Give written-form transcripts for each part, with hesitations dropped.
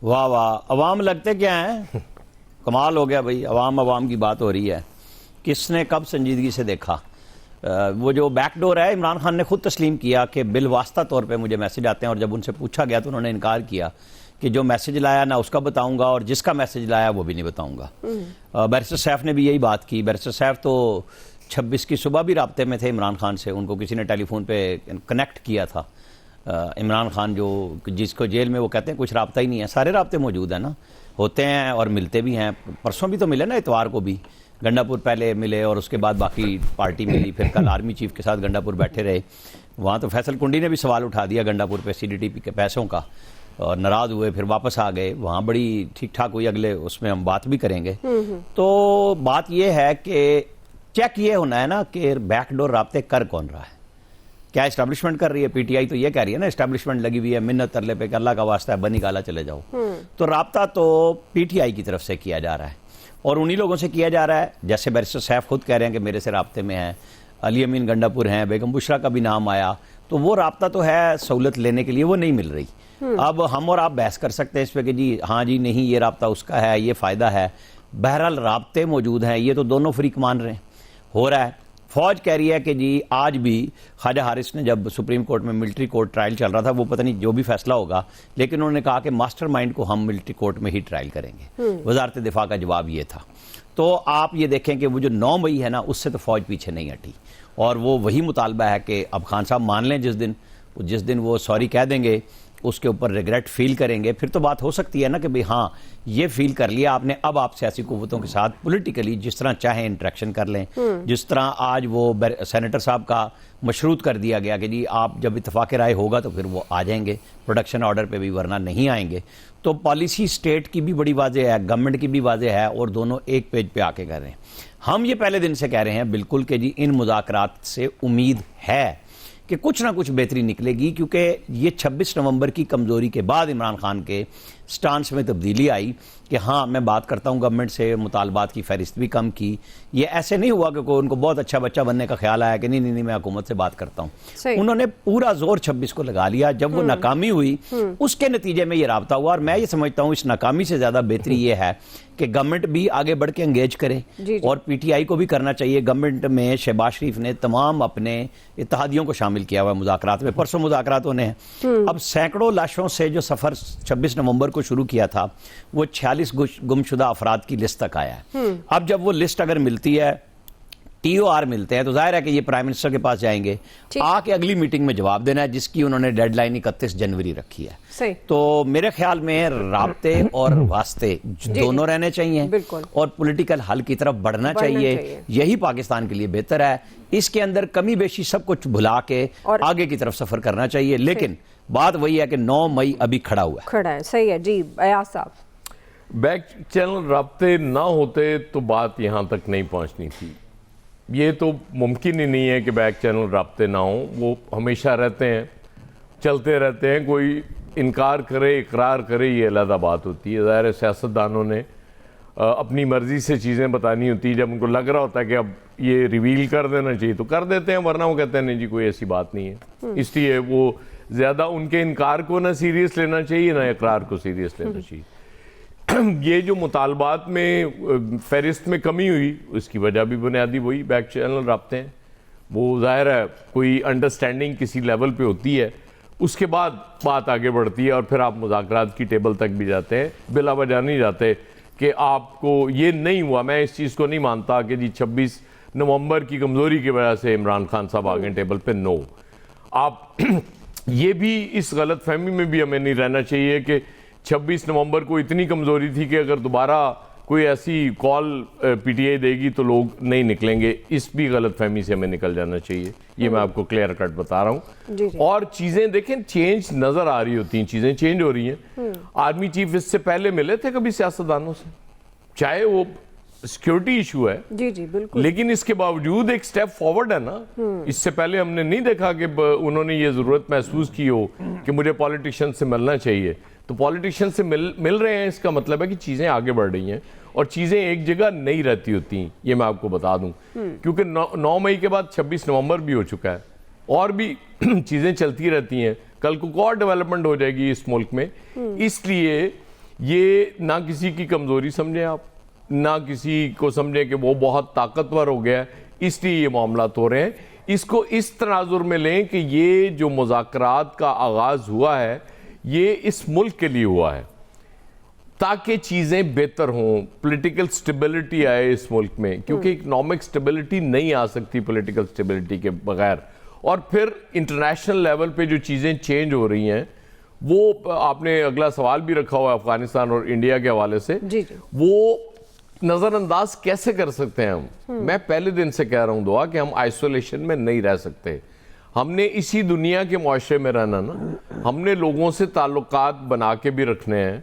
واہ واہ، عوام لگتے کیا ہیں؟ کمال ہو گیا بھائی، عوام کی بات ہو رہی ہے. کس نے کب سنجیدگی سے دیکھا؟ وہ جو بیک ڈور ہے، عمران خان نے خود تسلیم کیا کہ بالواسطہ طور پہ مجھے میسج آتے ہیں، اور جب ان سے پوچھا گیا تو انہوں نے انکار کیا کہ جو میسج لایا نہ اس کا بتاؤں گا، اور جس کا میسج لایا وہ بھی نہیں بتاؤں گا. بیرسٹر سیف نے بھی یہی بات کی. بیرسٹر سیف تو 26 کی صبح بھی رابطے میں تھے عمران خان سے، ان کو کسی نے ٹیلی فون پہ کنیکٹ کیا تھا. عمران خان جو جس کو جیل میں وہ کہتے ہیں کچھ رابطہ ہی نہیں ہے، سارے رابطے موجود ہیں نا، ہوتے ہیں اور ملتے بھی ہیں. پرسوں بھی تو ملے نا، اتوار کو بھی گنڈا پور پہلے ملے اور اس کے بعد باقی پارٹی ملی، پھر کل آرمی چیف کے ساتھ گنڈا پور بیٹھے رہے. وہاں تو فیصل کنڈی نے بھی سوال اٹھا دیا گنڈا پور پہ CDTP کے پیسوں کا، اور ناراض ہوئے، پھر واپس آ گئے. وہاں بڑی ٹھیک ٹھاک ہوئی، اگلے اس میں ہم بات بھی کریں گے. تو بات یہ ہے کہ چیک یہ ہونا ہے نا کہ بیک ڈور رابطے کر کون رہا ہے. کیا اسٹیبلشمنٹ کر رہی ہے؟ PTI تو یہ کہہ رہی ہے نا اسٹیبلشمنٹ لگی ہوئی ہے، منت ترلے پہ کہ اللہ کا واسطہ ہے بنی گالا چلے جاؤ. تو رابطہ تو PTI کی طرف سے کیا جا رہا ہے، اور انہی لوگوں سے کیا جا رہا ہے جیسے بیرسٹر سیف خود کہہ رہے ہیں کہ میرے سے رابطے میں ہیں، علی امین گنڈا پور ہیں، بیگم بشرا کا بھی نام آیا. تو وہ رابطہ تو ہے، سہولت لینے کے لیے وہ نہیں مل رہی. اب ہم اور آپ بحث کر سکتے ہیں اس پہ کہ جی ہاں جی نہیں، یہ رابطہ اس کا ہے، یہ فائدہ ہے. بہرحال رابطے موجود ہیں، یہ تو دونوں فریق مان رہے ہیں، ہو رہا ہے. فوج کہہ رہی ہے کہ جی آج بھی خواجہ حارث نے جب سپریم کورٹ میں ملٹری کورٹ ٹرائل چل رہا تھا، وہ پتہ نہیں جو بھی فیصلہ ہوگا، لیکن انہوں نے کہا کہ ماسٹر مائنڈ کو ہم ملٹری کورٹ میں ہی ٹرائل کریں گے. وزارت دفاع کا جواب یہ تھا. تو آپ یہ دیکھیں کہ وہ جو 9 مئی ہے نا، اس سے تو فوج پیچھے نہیں ہٹی، اور وہ وہی مطالبہ ہے کہ اب خان صاحب مان لیں جس دن وہ سوری کہہ دیں گے، اس کے اوپر ریگریٹ فیل کریں گے، پھر تو بات ہو سکتی ہے نا کہ بھئی ہاں یہ فیل کر لیا آپ نے، اب آپ سیاسی قوتوں کے ساتھ پولیٹیکلی جس طرح چاہیں انٹریکشن کر لیں. جس طرح آج وہ سینیٹر صاحب کا مشروط کر دیا گیا کہ جی آپ جب اتفاق رائے ہوگا تو پھر وہ آ جائیں گے پروڈکشن آرڈر پہ بھی، ورنہ نہیں آئیں گے. تو پالیسی اسٹیٹ کی بھی بڑی واضح ہے، گورنمنٹ کی بھی واضح ہے، اور دونوں ایک پیج پہ آ کے کہہ رہے ہیں. ہم یہ پہلے دن سے کہہ رہے ہیں بالکل کہ جی ان مذاکرات سے امید ہے کہ کچھ نہ کچھ بہتری نکلے گی، کیونکہ یہ 26 نومبر کی کمزوری کے بعد عمران خان کے سٹانس میں تبدیلی آئی کہ ہاں میں بات کرتا ہوں گورنمنٹ سے، مطالبات کی فہرست بھی کم کی. یہ ایسے نہیں ہوا کہ ان کو بہت اچھا بچہ بننے کا خیال آیا کہ نہیں میں حکومت سے بات کرتا ہوں. انہوں نے پورا زور 26 کو لگا لیا. جب وہ ناکامی ہوئی اس کے نتیجے میں یہ رابطہ ہوا، اور میں یہ سمجھتا ہوں اس ناکامی سے زیادہ بہتری یہ ہے کہ گورنمنٹ بھی آگے بڑھ کے انگیج کرے، اور PTI کو بھی کرنا چاہیے. گورنمنٹ میں شہباز شریف نے تمام اپنے اتحادیوں کو شامل کیا ہوا ہے مذاکرات میں، پرسوں مذاکرات ہونے ہیں. اب سینکڑوں لاشوں سے جو سفر 26 نومبر کو شروع کیا تھا، وہ 46 گمشدہ افراد کی لسٹ تک آیا ہے. اب جب وہ لسٹ اگر ملتی ہے، TOR ملتے ہیں، تو ظاہر ہے کہ یہ پرائم منسٹر کے پاس جائیں گے، آ کے اگلی میٹنگ میں جواب دینا ہے، جس کی انہوں نے ڈیڈ لائن 31 جنوری رکھی ہے. تو میرے خیال میں رابطے اور واسطے دونوں رہنے چاہیے، اور پولیٹیکل حل کی طرف بڑھنا چاہیے. یہی پاکستان کے لیے بہتر ہے. اس کے اندر کمی بیشی سب کچھ بھلا کے آگے کی طرف سفر کرنا چاہیے. لیکن بات وہی ہے کہ 9 مئی ابھی کھڑا ہوا ہے. صحیح ہے. جی ایاز صاحب، بیک چینل رابطے نہ ہوتے تو بات یہاں تک نہیں پہنچنی تھی. یہ تو ممکن ہی نہیں ہے کہ بیک چینل رابطے نہ ہوں، وہ ہمیشہ رہتے ہیں، چلتے رہتے ہیں. کوئی انکار کرے اقرار کرے یہ علیحدہ بات ہوتی ہے. ظاہر سیاستدانوں نے اپنی مرضی سے چیزیں بتانی ہوتی ہے. جب ان کو لگ رہا ہوتا ہے کہ اب یہ ریویل کر دینا چاہیے تو کر دیتے ہیں، ورنہ وہ کہتے ہیں نہیں جی کوئی ایسی بات نہیں ہے. اس لیے وہ زیادہ ان کے انکار کو نہ سیریس لینا چاہیے نہ اقرار کو سیریس لینا چاہیے. یہ جو مطالبات میں فہرست میں کمی ہوئی، اس کی وجہ بھی بنیادی وہی بیک چینل رابطے ہیں. وہ ظاہر ہے کوئی انڈرسٹینڈنگ کسی لیول پہ ہوتی ہے، اس کے بعد بات آگے بڑھتی ہے، اور پھر آپ مذاکرات کی ٹیبل تک بھی جاتے ہیں. بلا وجہ نہیں جاتے کہ آپ کو یہ نہیں ہوا. میں اس چیز کو نہیں مانتا کہ جی 26 نومبر کی کمزوری کی وجہ سے عمران خان صاحب آگے ٹیبل پہ. نو، آپ یہ بھی اس غلط فہمی میں بھی ہمیں نہیں رہنا چاہیے کہ 26 نومبر کو اتنی کمزوری تھی کہ اگر دوبارہ کوئی ایسی کال PTI دے گی تو لوگ نہیں نکلیں گے. اس بھی غلط فہمی سے ہمیں نکل جانا چاہیے. یہ میں آپ کو کلیئر کٹ بتا رہا ہوں. اور چیزیں دیکھیں چینج نظر آ رہی ہوتی ہیں، چیزیں چینج ہو رہی ہیں. آرمی چیف اس سے پہلے ملے تھے کبھی سیاستدانوں سے، چاہے وہ سیکیورٹی ایشو ہے، جی بالکل، لیکن اس کے باوجود ایک سٹیپ فارورڈ ہے نا. اس سے پہلے ہم نے نہیں دیکھا کہ انہوں نے یہ ضرورت محسوس کی ہو کہ مجھے پالیٹیشین سے ملنا چاہیے. تو پالیٹیشین سے مل رہے ہیں، اس کا مطلب ہے کہ چیزیں آگے بڑھ رہی ہیں، اور چیزیں ایک جگہ نہیں رہتی ہوتی. یہ میں آپ کو بتا دوں، کیونکہ 9 مئی کے بعد 26 نومبر بھی ہو چکا ہے، اور بھی چیزیں چلتی رہتی ہیں. کل کو اور ڈیولپمنٹ ہو جائے گی اس ملک میں. اس لیے یہ نہ کسی کی کمزوری سمجھیں آپ، نہ کسی کو سمجھیں کہ وہ بہت طاقتور ہو گیا ہے اس لیے یہ معاملات ہو رہے ہیں. اس کو اس تناظر میں لیں کہ یہ جو مذاکرات کا آغاز ہوا ہے یہ اس ملک کے لیے ہوا ہے تاکہ چیزیں بہتر ہوں، پولیٹیکل سٹیبلٹی آئے اس ملک میں، کیونکہ اکنامک سٹیبلٹی نہیں آ سکتی پولیٹیکل سٹیبلٹی کے بغیر. اور پھر انٹرنیشنل لیول پہ جو چیزیں چینج ہو رہی ہیں، وہ آپ نے اگلا سوال بھی رکھا ہوا ہے افغانستان اور انڈیا کے حوالے سے، وہ نظر انداز کیسے کر سکتے ہیں ہم؟ میں پہلے دن سے کہہ رہا ہوں دعا کہ ہم آئسولیشن میں نہیں رہ سکتے. ہم نے اسی دنیا کے معاشرے میں رہنا نا، ہم نے لوگوں سے تعلقات بنا کے بھی رکھنے ہیں.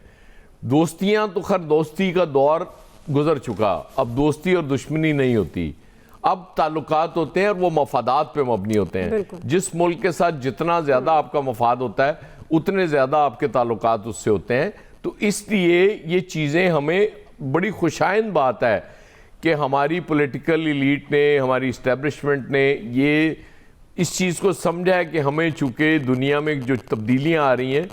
دوستیاں تو خیر دوستی کا دور گزر چکا، اب دوستی اور دشمنی نہیں ہوتی، اب تعلقات ہوتے ہیں اور وہ مفادات پہ مبنی ہوتے ہیں. جس ملک کے ساتھ جتنا زیادہ آپ کا مفاد ہوتا ہے اتنے زیادہ آپ کے تعلقات اس سے ہوتے ہیں. تو اس لیے یہ چیزیں ہمیں بڑی خوشائند بات ہے کہ ہماری پولیٹیکل ایلیٹ نے، ہماری اسٹیبلشمنٹ نے یہ اس چیز کو سمجھا ہے کہ ہمیں چونکہ دنیا میں جو تبدیلیاں آ رہی ہیں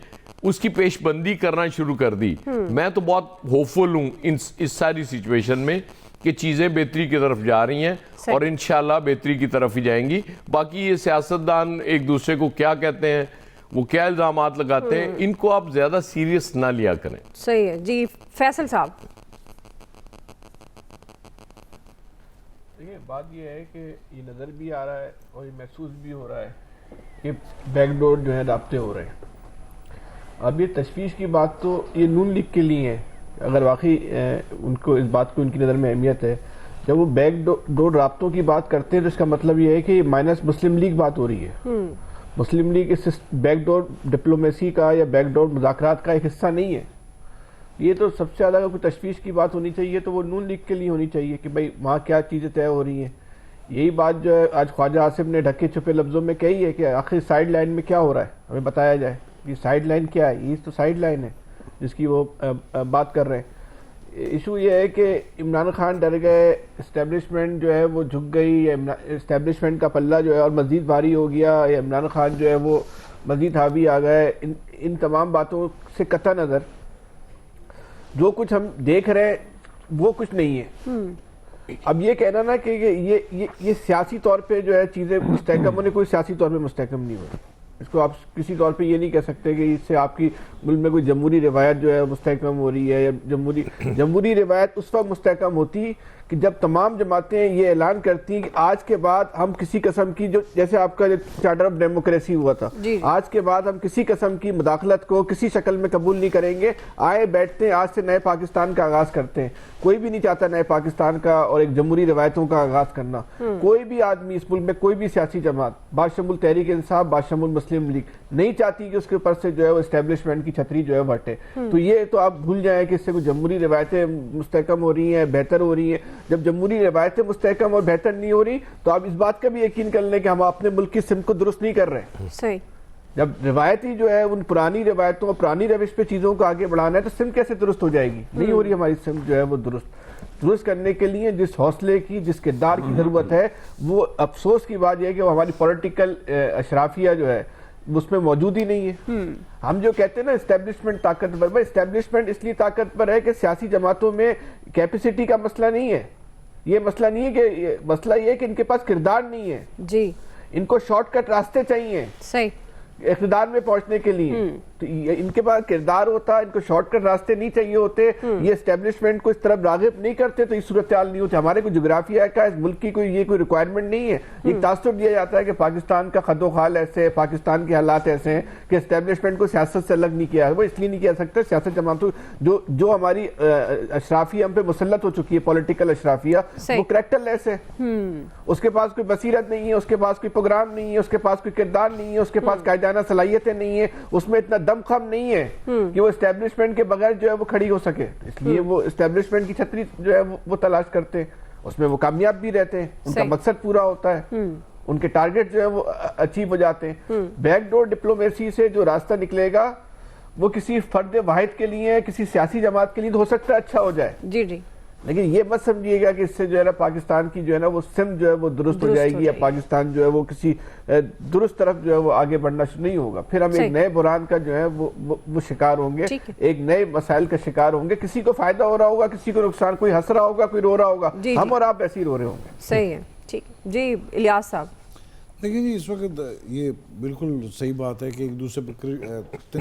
اس کی پیش بندی کرنا شروع کر دی. میں تو بہت ہوپفل ہوں اس ساری سچویشن میں کہ چیزیں بہتری کی طرف جا رہی ہیں اور انشاءاللہ بہتری کی طرف ہی جائیں گی. باقی یہ سیاستدان ایک دوسرے کو کیا کہتے ہیں، وہ کیا الزامات لگاتے ہیں، ان کو آپ زیادہ سیریس نہ لیا کریں. صحیح ہے جی. فیصل صاحب، دیکھیں بات یہ ہے کہ یہ نظر بھی آ رہا ہے اور یہ محسوس بھی ہو رہا ہے کہ بیک ڈور جو ہے رابطے ہو رہے ہیں. اب یہ تشویش کی بات تو یہ نون لیگ کے لیے ہے، اگر واقعی ان کو اس بات کو ان کی نظر میں اہمیت ہے. جب وہ بیک ڈور رابطوں کی بات کرتے ہیں تو اس کا مطلب یہ ہے کہ مائنس مسلم لیگ بات ہو رہی ہے. مسلم لیگ اس بیک ڈور ڈپلومیسی کا یا بیک ڈور مذاکرات کا ایک حصہ نہیں ہے. یہ تو سب سے زیادہ اگر کوئی تشویش کی بات ہونی چاہیے تو وہ نون لیگ کے لیے ہونی چاہیے کہ بھائی وہاں کیا چیزیں طے ہو رہی ہیں. یہی بات جو ہے آج خواجہ آصف نے ڈھکے چھپے لفظوں میں کہی ہے کہ آخر سائیڈ لائن میں کیا ہو رہا ہے، ہمیں بتایا جائے. یہ سائیڈ لائن کیا ہے؟ یہ تو سائیڈ لائن ہے جس کی وہ بات کر رہے ہیں. ایشو یہ ہے کہ عمران خان ڈر گئے، اسٹیبلشمنٹ جو ہے وہ جھک گئی، یا اسٹیبلشمنٹ کا پلہ جو ہے اور مزید بھاری ہو گیا، یا عمران خان جو ہے وہ مزید حاوی آ گئے. ان تمام باتوں سے قطع نظر جو کچھ ہم دیکھ رہے ہیں وہ کچھ نہیں ہے. اب یہ کہنا نا کہ یہ سیاسی طور پہ جو ہے چیزیں مستحکم ہونے، کوئی سیاسی طور پہ مستحکم نہیں ہوئی. اس کو آپ کسی طور پہ یہ نہیں کہہ سکتے کہ اس سے آپ کی ملک میں کوئی جمہوری روایت جو ہے مستحکم ہو رہی ہے، یا جمہوری روایت اس وقت مستحکم ہوتی کہ جب تمام جماعتیں یہ اعلان کرتی کہ آج کے بعد ہم کسی قسم کی، جو جیسے آپ کا چارٹر آف ڈیموکریسی ہوا تھا، آج کے بعد ہم کسی قسم کی مداخلت کو کسی شکل میں قبول نہیں کریں گے. آئے بیٹھتے ہیں، آج سے نئے پاکستان کا آغاز کرتے ہیں. کوئی بھی نہیں چاہتا نئے پاکستان کا اور ایک جمہوری روایتوں کا آغاز کرنا. کوئی بھی آدمی اس ملک میں، کوئی بھی سیاسی جماعت باشمول تحریک انصاف، باشمول مسلم لیگ نہیں چاہتی کہ اس کے اوپر سے جو ہے وہ اسٹیبلشمنٹ کی چھتری جو ہے وہ ہٹے. تو یہ تو آپ بھول جائیں کہ اس سے کوئی جمہوری روایتیں مستحکم ہو رہی ہیں، بہتر ہو رہی ہیں. جب جمہوری روایتیں مستحکم اور بہتر نہیں ہو رہی تو آپ اس بات کا بھی یقین کر لیں کہ ہم اپنے ملک کی سمت کو درست نہیں کر رہے. صحیح. جب روایتی جو ہے ان پرانی روایتوں اور پرانی روش پہ چیزوں کو آگے بڑھانا ہے تو سمت کیسے درست ہو جائے گی؟ نہیں ہو رہی ہماری سمت جو ہے وہ درست کرنے کے لیے جس حوصلے کی، جس کردار کی ضرورت ہے، وہ افسوس کی بات یہ ہے کہ وہ ہماری پولیٹیکل اشرافیہ جو ہے اس میں موجود ہی نہیں ہے. ہم جو کہتے ہیں نا اسٹیبلشمنٹ طاقتور، بھائی اسٹیبلشمنٹ اس لیے طاقتور ہے کہ سیاسی جماعتوں میں کیپیسٹی کا مسئلہ نہیں ہے. یہ مسئلہ نہیں ہے کہ مسئلہ یہ ہے کہ ان کے پاس کردار نہیں ہے جی. ان کو شارٹ کٹ راستے چاہیے صحیح اقتدار میں پہنچنے کے لیے. تو ان کے پاس کردار ہوتا، ان کو شارٹ کٹ راستے نہیں چاہیے ہوتے، یہ اسٹیبلشمنٹ کو اس طرف راغب نہیں کرتے تو یہ صورتحال نہیں ہوتی. ہمارے کوئی جغرافیہ کا اس ملک کی کوئی ریکوائرمنٹ نہیں ہے. ایک تاثر دیا جاتا ہے کہ پاکستان کا خد و خال ایسے، پاکستان کے حالات ایسے ہیں کہ اسٹیبلشمنٹ کو سیاست سے الگ نہیں کیا. وہ اس لیے نہیں کیا سکتے، سیاست جماعتوں جو ہماری اشرافیہ ہم پہ مسلط ہو چکی ہے، پولیٹیکل اشرافیہ، وہ کریکٹر لیس ہے. اس کے پاس کوئی بصیرت نہیں ہے، اس کے پاس کوئی پروگرام نہیں ہے، اس کے پاس کوئی کردار نہیں ہے، اس کے پاس قائدانہ صلاحیتیں نہیں ہیں، اس میں اتنا دم خم نہیں ہے کہ وہ اسٹیبلشمنٹ کے بغیر جو ہے وہ کھڑی ہو سکے. اس لیے وہ اسٹیبلشمنٹ کی چھتری جو ہے وہ تلاش کرتے ہیں. اس میں وہ کامیاب بھی رہتے ہیں، ان کا مقصد پورا ہوتا ہے، ان کے ٹارگٹ جو ہے وہ اچیو ہو جاتے ہیں. بیک ڈور ڈپلومیسی سے جو راستہ نکلے گا وہ کسی فرد واحد کے لیے، کسی سیاسی جماعت کے لیے تو ہو سکتا ہے اچھا ہو جائے، لیکن یہ مت سمجھیے گا کہ اس سے جو ہے نا پاکستان کی جو ہے نا وہ سمت جو ہے وہ درست ہو جائے گی یا پاکستان جو ہے وہ کسی درست طرف جو ہے وہ آگے بڑھنا نہیں ہوگا. پھر ہم ایک نئے بحران کا جو ہے وہ شکار ہوں گے, ایک نئے مسائل کا شکار ہوں گے. کسی کو فائدہ ہو رہا ہوگا, کسی کو نقصان, کوئی ہنس رہا ہوگا, کوئی رو رہا ہوگا, ہم اور آپ ایسے ہی رو رہے ہوں گے. صحیح ہے. ٹھیک جی الیاس صاحب. دیکھیں جی اس وقت یہ بالکل صحیح بات ہے کہ ایک دوسرے پر